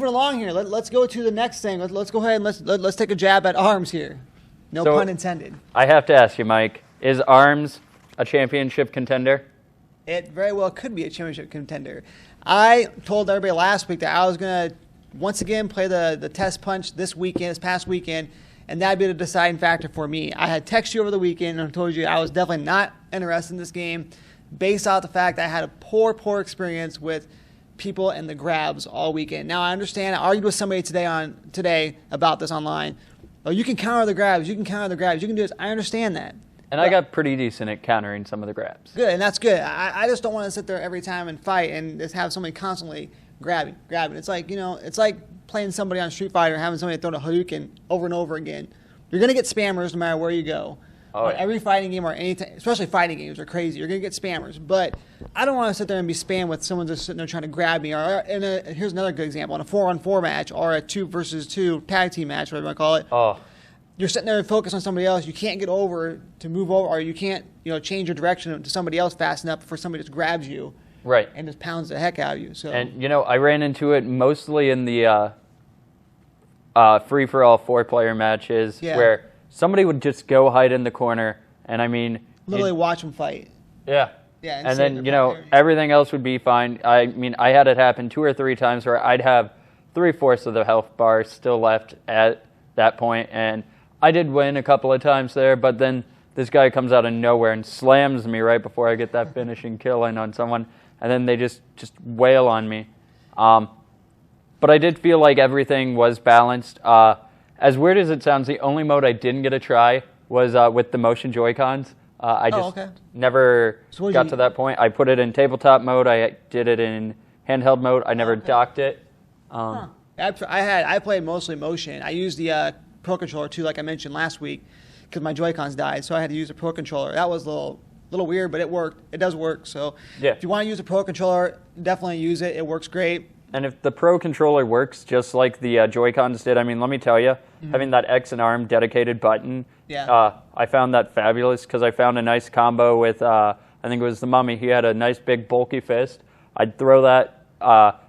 along here. Let's go to the next thing. Let's go ahead and let's take a jab at arms here. No pun intended. I have to ask you, Mike, is arms a championship contender? It very well could be a championship contender. I told everybody last week that I was going to once again play the test punch this past weekend, and that'd be the deciding factor for me. I had texted you over the weekend and told you I was definitely not interested in this game based off the fact that I had a poor experience with people and the grabs all weekend. Now, I understand. I argued with somebody today about this online. Oh, you can counter the grabs. You can counter the grabs. You can do this. I understand that. And I got pretty decent at countering some of the grabs. Good, and that's good. I just don't want to sit there every time and fight and just have somebody constantly grabbing. It's like, it's like playing somebody on Street Fighter and having somebody throw a Hadouken over and over again. You're going to get spammers no matter where you go. Oh, yeah. Every fighting game or anything, especially fighting games are crazy. You're going to get spammers. But I don't want to sit there and be spammed with someone just sitting there trying to grab me. Here's another good example. In a 4-on-4 match or a 2 versus 2 tag team match, whatever you want to call it. Oh. You're sitting there and focus on somebody else. You can't get over to move over, or you can't, change your direction to somebody else fast enough before somebody just grabs you, right, and just pounds the heck out of you. So, and I ran into it mostly in the free-for-all 4-player matches where somebody would just go hide in the corner, and I mean, literally watch them fight. Yeah. Yeah, and then everything else would be fine. I mean, I had it happen 2 or 3 times where I'd have 3/4 of the health bar still left at that point, and I did win a couple of times there, but then this guy comes out of nowhere and slams me right before I get that finishing kill in on someone, and then they just wail on me. But I did feel like everything was balanced. As weird as it sounds, the only mode I didn't get to try was with the motion Joy-Cons. I just never got to that point. I put it in tabletop mode. I did it in handheld mode. I never docked it. I played mostly motion. I used the Pro Controller too, like I mentioned last week, because my Joy-Cons died, so I had to use a Pro Controller. That was a little weird, but it worked. It does work. So if you want to use a Pro Controller, definitely use it. It works great. And if the Pro Controller works just like the Joy-Cons did, I mean, let me tell you, having that X and ARM dedicated button, I found that fabulous because I found a nice combo with, I think it was the Mummy. He had a nice big bulky fist. I'd throw that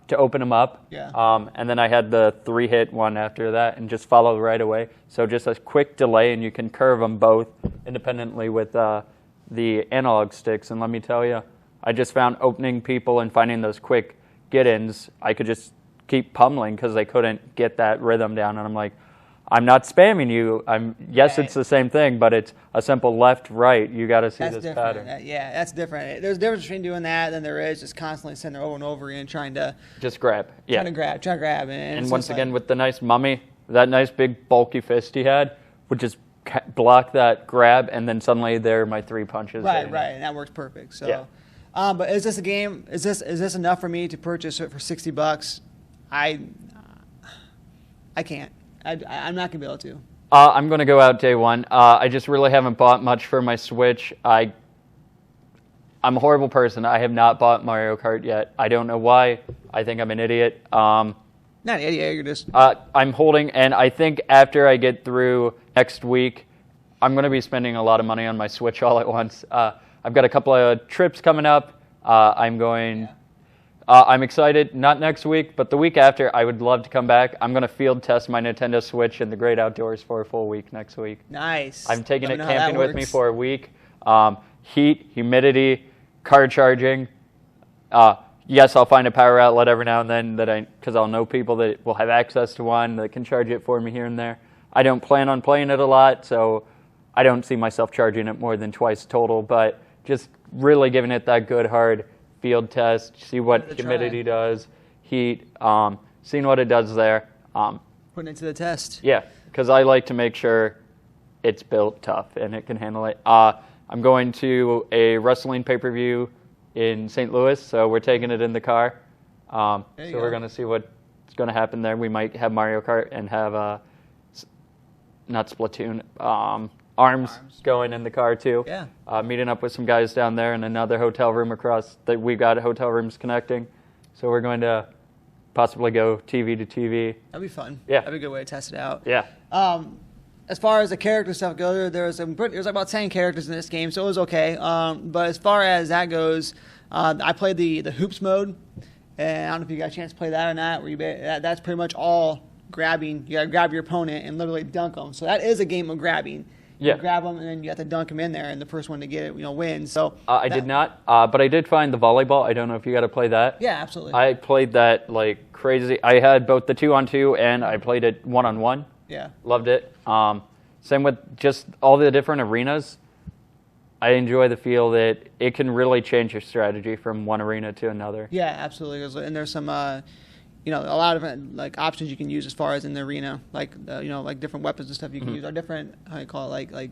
to open them up. And then I had the 3-hit one after that and just follow right away. So just a quick delay, and you can curve them both independently with the analog sticks. And let me tell you, I just found opening people and finding those quick get-ins, I could just keep pummeling because they couldn't get that rhythm down. And I'm like, I'm not spamming you. Yes, it's the same thing, but it's a simple left-right. You got to see this pattern. That's different. There's a difference between doing that than there is just constantly sitting there over and over again trying to just grab. Trying to grab. And once again, with the nice Mummy, that nice big bulky fist he had would just block that grab, and then suddenly there are my 3 punches. Right, and that works perfect. So, but is this a game? Is this enough for me to purchase it for $60? I can't. I'm not going to be able to. I'm going to go out day one. I just really haven't bought much for my Switch. I'm a horrible person. I have not bought Mario Kart yet. I don't know why. I think I'm an idiot. Not an idiot. You're just... I'm holding, and I think after I get through next week, I'm going to be spending a lot of money on my Switch all at once. I've got a couple of trips coming up. I'm going... I'm excited, not next week, but the week after, I would love to come back. I'm going to field test my Nintendo Switch in the great outdoors for a full week next week. Nice. I'm taking it camping with me for a week. Heat, humidity, car charging. Yes, I'll find a power outlet every now and then because I'll know people that will have access to one that can charge it for me here and there. I don't plan on playing it a lot, so I don't see myself charging it more than twice total, but just really giving it that good hard field test, see what humidity does, heat, seeing what it does there. Putting it to the test. Yeah, because I like to make sure it's built tough and it can handle it. I'm going to a wrestling pay-per-view in St. Louis, so we're taking it in the car. So we're going to see what's going to happen there. We might have Mario Kart and have, not Splatoon, Arms going in the car too. Yeah. Meeting up with some guys down there in another hotel room across that we've got hotel rooms connecting. So we're going to possibly go TV to TV. That'd be fun. Yeah. That'd be a good way to test it out. Yeah. As far as the character stuff goes, there's about 10 characters in this game, so it was okay. But as far as that goes, I played the hoops mode, And I don't know if you got a chance to play that or not. Where that's pretty much all grabbing. You got to grab your opponent and literally dunk them. So that is a game of grabbing. Yeah. You grab them and then you have to dunk them in there, and the first one to get it, wins. So I did not, but I did find the volleyball. I don't know if you got to play that. Yeah, absolutely. I played that like crazy. I had both the 2-on-2 and I played it 1-on-1. Yeah. Loved it. Same with just all the different arenas. I enjoy the feel that it can really change your strategy from one arena to another. Yeah, absolutely. And there's some, a lot of different like options you can use as far as in the arena, like like different weapons and stuff you can use, or different like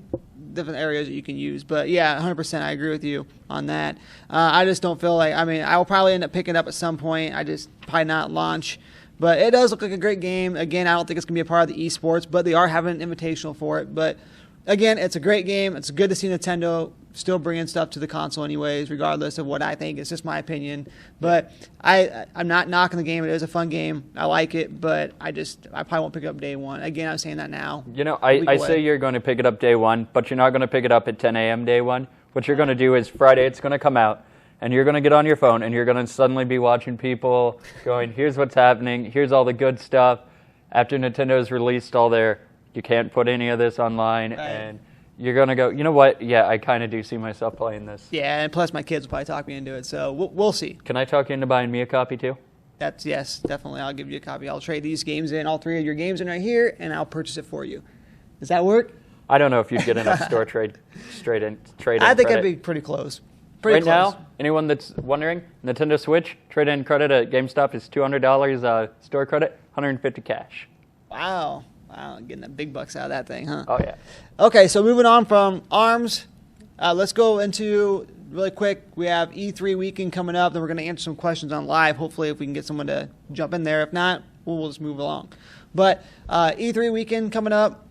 different areas that you can use. But yeah, 100%, I agree with you on that. I just don't feel like. I mean, I will probably end up picking it up at some point. I just probably not launch. But it does look like a great game. Again, I don't think it's going to be a part of the esports, but they are having an invitational for it. But again, it's a great game. It's good to see Nintendo still bringing stuff to the console anyways, regardless of what I think. It's just my opinion. But I'm not knocking the game. It is a fun game. I like it, but I probably won't pick it up day one. Again, I'm saying that now. I say you're going to pick it up day one, but you're not going to pick it up at 10 a.m. day one. What you're going to do is Friday it's going to come out, and you're going to get on your phone, and you're going to suddenly be watching people going, here's what's happening, here's all the good stuff. After Nintendo's released all their, you can't put any of this online, right. And you're going to go, you know what, yeah, I kind of do see myself playing this. Yeah, and plus my kids will probably talk me into it, so we'll see. Can I talk you into buying me a copy too? Yes, definitely. I'll give you a copy. I'll trade these games in, all three of your games in right here, and I'll purchase it for you. Does that work? I don't know if you'd get enough store trade in. I think I'd be pretty close. Right now, anyone that's wondering, Nintendo Switch trade-in credit at GameStop is $200 store credit, $150 cash. Wow, getting the big bucks out of that thing, huh? Oh yeah. Okay, so moving on from ARMS, let's go into really quick. We have E3 weekend coming up, then we're going to answer some questions on live. Hopefully, if we can get someone to jump in there. If not, we'll just move along. But E3 weekend coming up.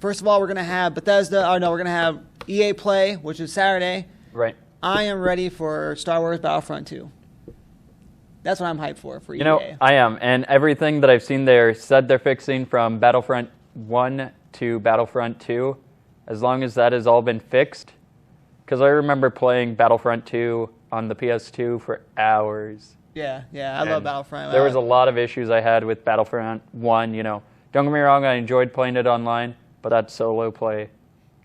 First of all, we're going to have we're going to have EA Play, which is Saturday. Right. I am ready for Star Wars Battlefront 2. That's what I'm hyped for EA. I am. And everything that I've seen there said they're fixing from Battlefront 1 to Battlefront 2, as long as that has all been fixed. Because I remember playing Battlefront 2 on the PS2 for hours. Yeah, I love Battlefront. There was a lot of issues I had with Battlefront 1, Don't get me wrong, I enjoyed playing it online, but that solo play.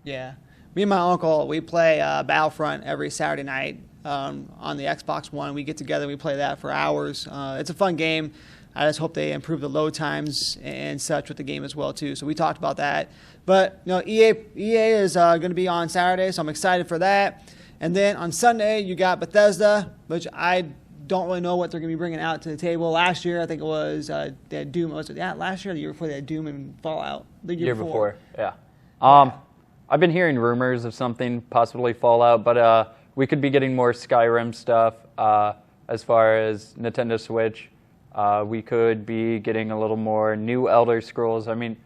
Yeah. Me and my uncle, we play Battlefront every Saturday night on the Xbox One. We get together, we play that for hours. It's a fun game. I just hope they improve the load times and such with the game as well too. So we talked about that. But EA is going to be on Saturday, so I'm excited for that. And then on Sunday you got Bethesda, which I don't really know what they're going to be bringing out to the table. Last year I think it was they had Doom. Was it last year or the year before they had Doom and Fallout? The year before. Yeah. I've been hearing rumors of something, possibly Fallout, but we could be getting more Skyrim stuff as far as Nintendo Switch. We could be getting a little more new Elder Scrolls. I mean,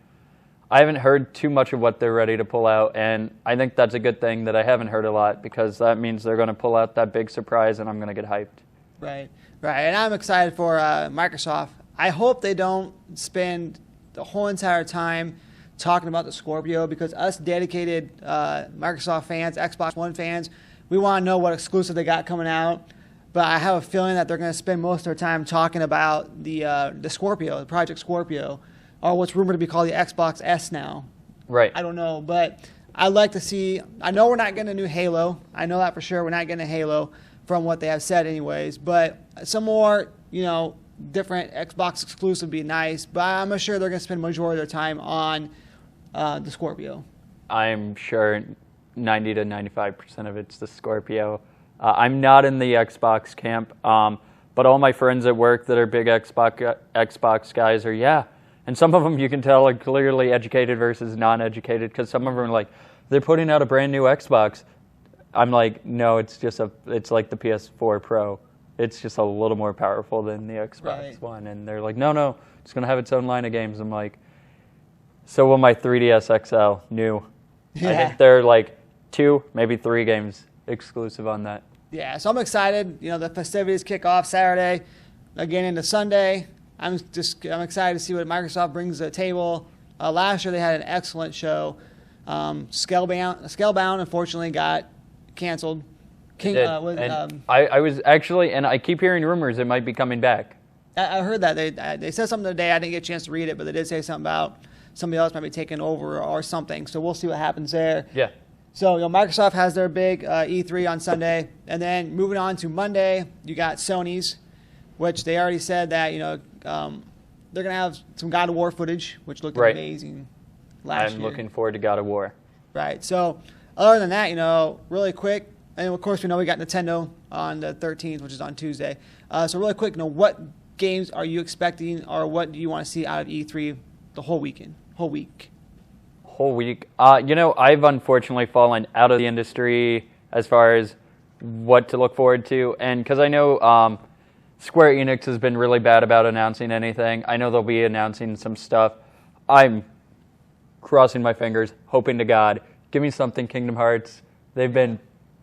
I haven't heard too much of what they're ready to pull out, and I think that's a good thing that I haven't heard a lot, because that means they're going to pull out that big surprise, and I'm going to get hyped. Right. And I'm excited for Microsoft. I hope they don't spend the whole entire time talking about the Scorpio, because us dedicated Microsoft fans, Xbox One fans, we want to know what exclusive they got coming out. But I have a feeling that they're going to spend most of their time talking about the Scorpio, the Project Scorpio, or what's rumored to be called the Xbox S now. Right. I don't know, but I'd like to see. I know we're not getting a new Halo. I know that for sure. We're not getting a Halo from what they have said, anyways. But some more, different Xbox exclusive would be nice. But I'm sure they're going to spend the majority of their time on the Scorpio. I'm sure 90 to 95% of it's the Scorpio. I'm not in the Xbox camp, but all my friends at work that are big Xbox guys are, and some of them you can tell are clearly educated versus non-educated, because some of them are like, they're putting out a brand new Xbox. I'm like, no, it's like the PS4 Pro. It's just a little more powerful than the Xbox One. And they're like, no, it's going to have its own line of games. I'm like, so will my 3DS XL new. Yeah. I think they're like 2, maybe 3 games exclusive on that. Yeah, so I'm excited. The festivities kick off Saturday, again into Sunday. I'm excited to see what Microsoft brings to the table. Last year they had an excellent show. Scalebound unfortunately got canceled. I was actually, and I keep hearing rumors it might be coming back. I heard that. They said something today. I didn't get a chance to read it, but they did say something about somebody else might be taking over or something. So we'll see what happens there. Yeah. So Microsoft has their big E3 on Sunday, and then moving on to Monday, you got Sony's, which they already said that they're gonna have some God of War footage, which looked amazing last year. I'm looking forward to God of War. Right. So other than that, really quick, and of course we know we got Nintendo on the 13th, which is on Tuesday. So really quick, what games are you expecting, or what do you want to see out of E3 the whole week? Whole week. I've unfortunately fallen out of the industry as far as what to look forward to, and because I know Square Enix has been really bad about announcing anything. I know they'll be announcing some stuff. I'm crossing my fingers, hoping to God, give me something Kingdom Hearts. They're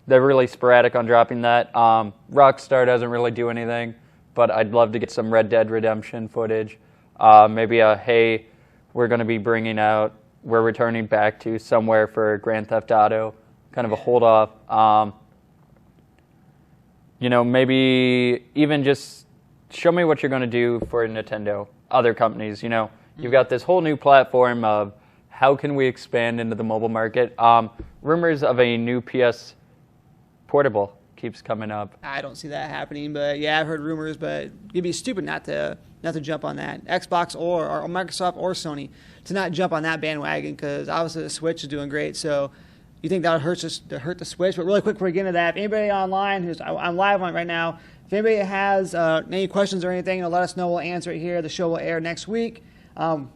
really sporadic on dropping that. Rockstar doesn't really do anything, but I'd love to get some Red Dead Redemption footage. Maybe hey, we're returning back to somewhere for Grand Theft Auto, kind of a hold off. Maybe even just show me what you're going to do for Nintendo, other companies. You've got this whole new platform of how can we expand into the mobile market. Rumors of a new PS Portable keeps coming up. I don't see that happening, but yeah, I've heard rumors, but you'd be stupid not to jump on that. Xbox or Microsoft or Sony to not jump on that bandwagon, because obviously the Switch is doing great. So you think that would hurt the Switch? But really quick before we get into that, if anybody online I'm live on it right now, if anybody has any questions or anything, let us know. We'll answer it here. The show will air next week.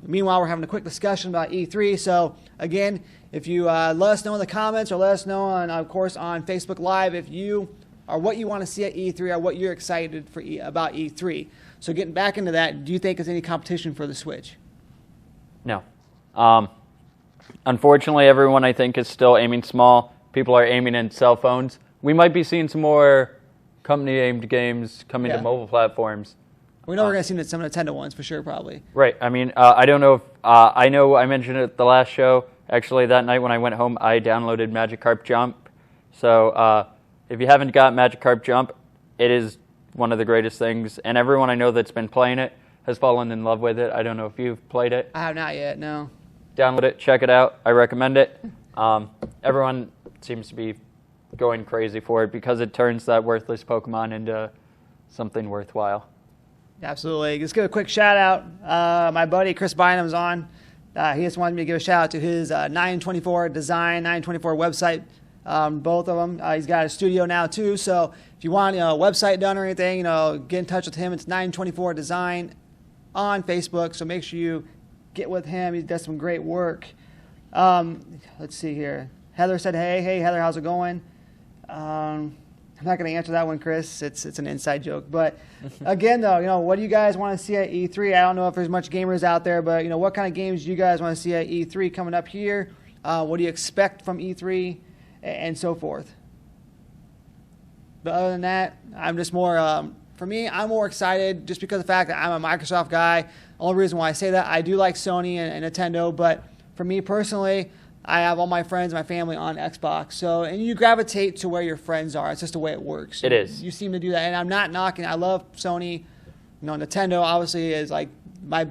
Meanwhile, we're having a quick discussion about E3. So again, if you let us know in the comments, or let us know of course on Facebook Live if you or what you want to see at E3, or what you're excited for about E3. So getting back into that, do you think there's any competition for the Switch? No. Unfortunately, everyone I think is still aiming small. People are aiming in cell phones. We might be seeing some more company-aimed games coming to mobile platforms. We know we're going to see some Nintendo ones for sure, probably. Right. I mean, I don't know if I know I mentioned it at the last show. Actually, that night when I went home, I downloaded Magikarp Jump. So if you haven't got Magikarp Jump, it is one of the greatest things. And everyone I know that's been playing it has fallen in love with it. I don't know if you've played it. I have not yet, no. Download it, check it out. I recommend it. Everyone seems to be going crazy for it because it turns that worthless Pokemon into something worthwhile. Absolutely. Just give a quick shout out. My buddy Chris Bynum's on. He just wanted me to give a shout out to his 924 design, 924 website. Both of them. He's got a studio now too. So if you want a website done or anything, get in touch with him. It's 924 design on Facebook. So make sure you get with him. He does some great work. Let's see here. Heather said, hey Heather, how's it going? I'm not going to answer that one, Chris. It's an inside joke. But again, though, what do you guys want to see at E3? I don't know if there's much gamers out there, but what kind of games do you guys want to see at E3 coming up here? What do you expect from E3, and so forth? But other than that, I'm just more. For me, I'm more excited just because of the fact that I'm a Microsoft guy. The only reason why I say that, I do like Sony and Nintendo, but for me personally, I have all my friends and my family on Xbox. So, and you gravitate to where your friends are. It's just the way it works. It is. You seem to do that. And I'm not knocking. I love Sony. Nintendo obviously is like my,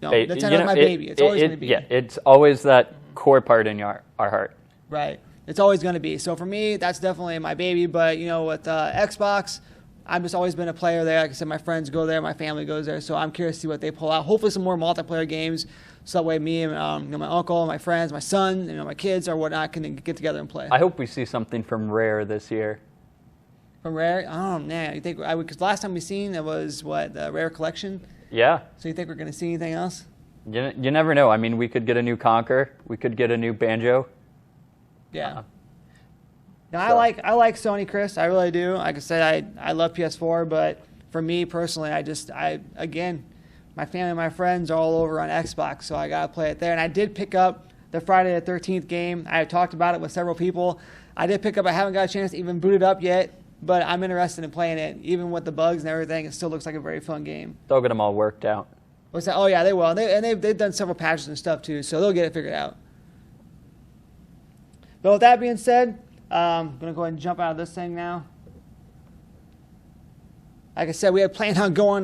Nintendo's my baby. It's always going to be. Yeah, it's always that core part in our heart. Right. It's always going to be. So for me, that's definitely my baby. But, with Xbox, I've just always been a player there. Like I said, my friends go there. My family goes there. So I'm curious to see what they pull out. Hopefully some more multiplayer games. So that way me and my uncle, my friends, my son, my kids or whatnot can get together and play. I hope we see something from Rare this year. From Rare? Oh, man. You think because last time we seen it was, the Rare Collection? Yeah. So you think we're going to see anything else? You never know. I mean, we could get a new Conker. We could get a new Banjo. Yeah. No, I like Sony, Chris. I really do. Like I said, I love PS4, but for me personally, again, my family and my friends are all over on Xbox, so I got to play it there. And I did pick up the Friday the 13th game. I have talked about it with several people. I did pick up. I haven't got a chance to even boot it up yet, but I'm interested in playing it. Even with the bugs and everything, it still looks like a very fun game. They'll get them all worked out. What's that? Oh, yeah, they will. They've done several patches and stuff, too, so they'll get it figured out. But with that being said, I'm going to go ahead and jump out of this thing now. Like I said, we had planned on going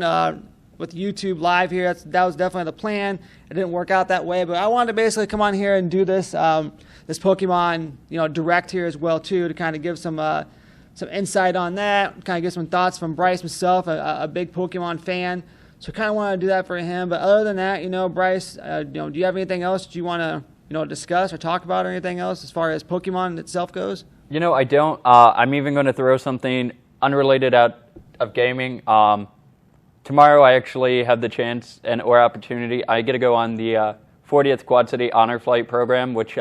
with YouTube live here. That was definitely the plan. It didn't work out that way, but I wanted to basically come on here and do this this Pokemon Direct here as well too, to kind of give some insight on that, kind of get some thoughts from Brice himself, a big Pokemon fan. So kind of want to do that for him. But other than that, Brice, do you have anything else that you want to discuss or talk about, or anything else as far as Pokemon itself goes? I don't. I'm even going to throw something unrelated out of gaming. Tomorrow I actually have the chance or opportunity. I get to go on the 40th Quad City Honor Flight program, which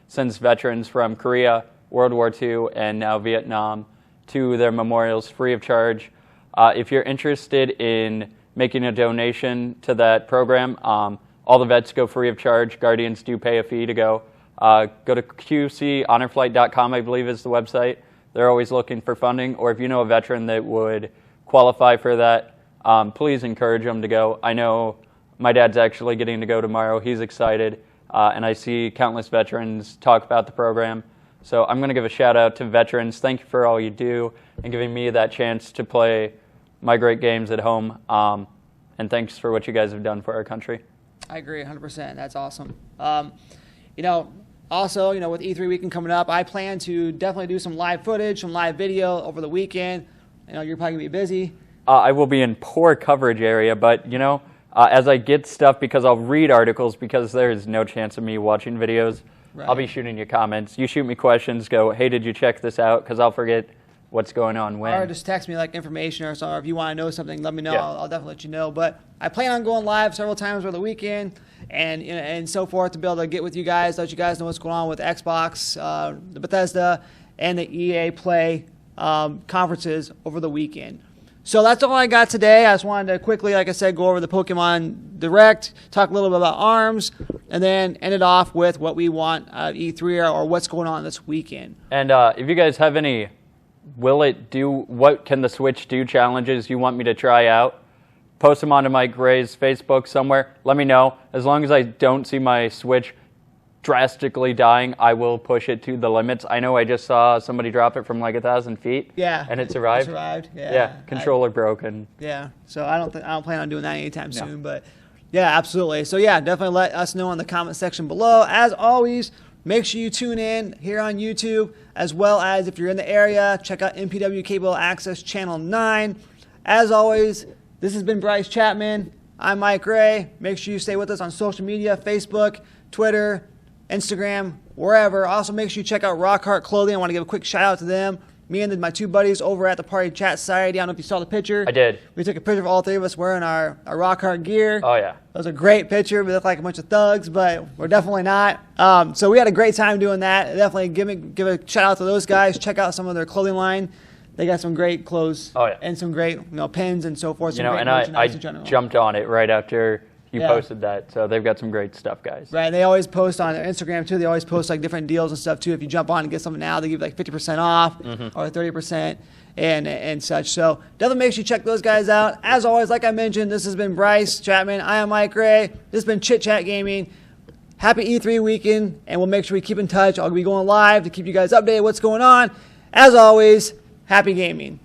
sends veterans from Korea, World War II, and now Vietnam to their memorials free of charge. If you're interested in making a donation to that program, all the vets go free of charge. Guardians do pay a fee to go. Go to qchonorflight.com, I believe is the website. They're always looking for funding. Or if you know a veteran that would qualify for that, please encourage them to go. I know my dad's actually getting to go tomorrow. He's excited. And I see countless veterans talk about the program. So I'm going to give a shout out to veterans. Thank you for all you do and giving me that chance to play my great games at home. And thanks for what you guys have done for our country. I agree 100%. That's awesome. Also, with E3 weekend coming up, I plan to definitely do some live footage, some live video over the weekend. You're probably going to be busy. I will be in poor coverage area, but, as I get stuff, because I'll read articles, because there is no chance of me watching videos, right. I'll be shooting you comments. You shoot me questions, go, hey, did you check this out? Because I'll forget what's going on when. Or just text me information or something. Or if you want to know something, let me know. Yeah. I'll definitely let you know. But I plan on going live several times over the weekend and so forth, to be able to get with you guys, let you guys know what's going on with Xbox, the Bethesda, and the EA Play conferences over the weekend. So that's all I got today. I just wanted to quickly, like I said, go over the Pokemon Direct, talk a little bit about ARMS, and then end it off with what we want at E3 or what's going on this weekend. And if you guys have any what can the Switch do challenges you want me to try out, post them onto Mike Brice's Facebook somewhere. Let me know. As long as I don't see my Switch drastically dying, I will push it to the limits. I know I just saw somebody drop it from 1,000 feet. Yeah. And it survived. It survived. Yeah. Yeah. Controller broken. Yeah. So I don't plan on doing that anytime soon. But yeah, absolutely. So yeah, definitely let us know in the comment section below. As always, make sure you tune in here on YouTube, as well as if you're in the area, check out MPW Cable Access Channel 9. As always, this has been Brice Chapman. I'm Mike Ray. Make sure you stay with us on social media, Facebook, Twitter, Instagram, wherever. Also, make sure you check out Rockheart Clothing. I want to give a quick shout out to them. Me and my two buddies over at the Party Chat Society. I don't know if you saw the picture. I did. We took a picture of all three of us wearing our Rockheart gear. Oh, yeah. It was a great picture. We look like a bunch of thugs, but we're definitely not. So we had a great time doing that. Definitely give a shout out to those guys. Check out some of their clothing line. They got some great clothes. Oh, yeah. And some great pins and so forth. And I jumped on it right after you posted that. So they've got some great stuff, guys. Right. They always post on their Instagram, too. They always post different deals and stuff, too. If you jump on and get something now, they give 50% off or 30% and such. So definitely make sure you check those guys out. As always, like I mentioned, this has been Brice Chapman. I am Mike Ray. This has been Chit Chat Gaming. Happy E3 weekend, and we'll make sure we keep in touch. I'll be going live to keep you guys updated what's going on. As always, happy gaming.